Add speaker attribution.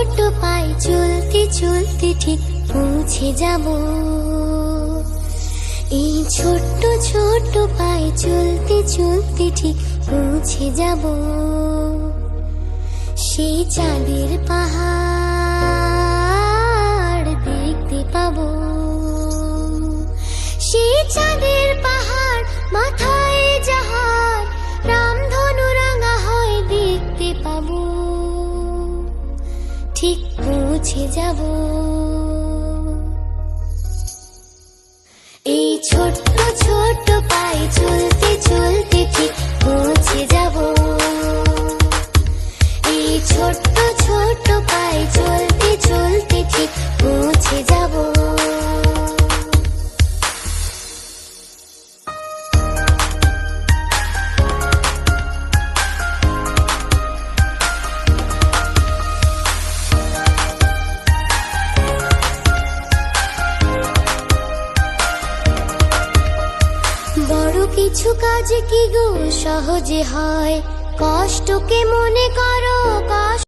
Speaker 1: ছোট পায়ে চলতে চলতে ঠিক পৌঁছে যাব। এই ছোট্ট ছোট্ট পায়ে চলতে চলতে ঠিক পৌঁছে যাব সেই চাঁদের পাহাড় দেখতে পাবো। সেই চাঁদের পাহাড় মাথায় যাহার রামধনু রাঙা হয় দেখতে পাবো। ঠিক পৌঁছে যাব। এই ছোট্ট ছোট্ট পায়ে চলতে চলতে ঠিক পৌঁছে যাব। এই ছোট্ট ছোট্ট পায়ে চলতে চলতে ঠিক পৌঁছে যাব। বড় কিছু কাজ কি গো সহজে হয়, কষ্টকে মনে করো কষ্ট।